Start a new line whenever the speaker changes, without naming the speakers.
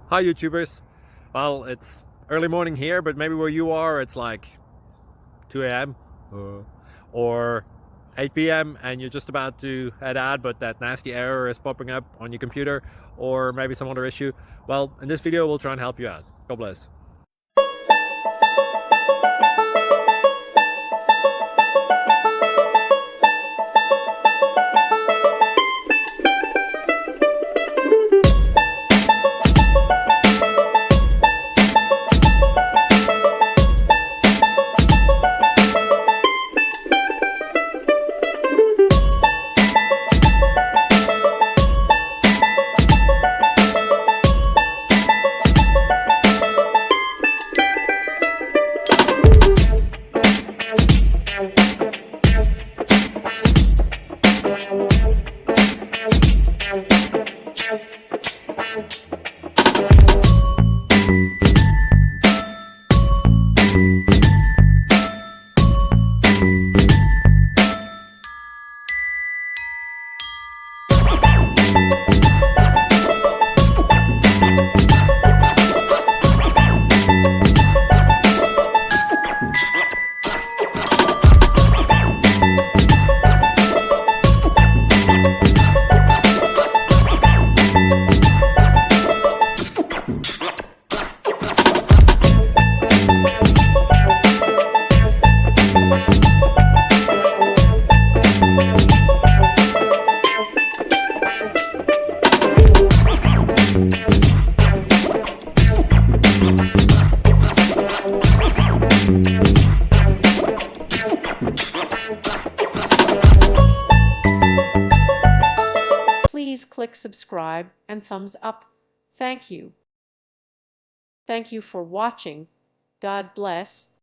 Hi YouTubers. Well, it's early morning here, but maybe where you are it's like 2 a.m. Or 8 p.m. and you're just about to head out, but that nasty error is popping up on your computer, or maybe some other issue. Well, in this video we'll try and help you out. God bless.
Please click subscribe and thumbs up. Thank you. Thank you for watching. God bless.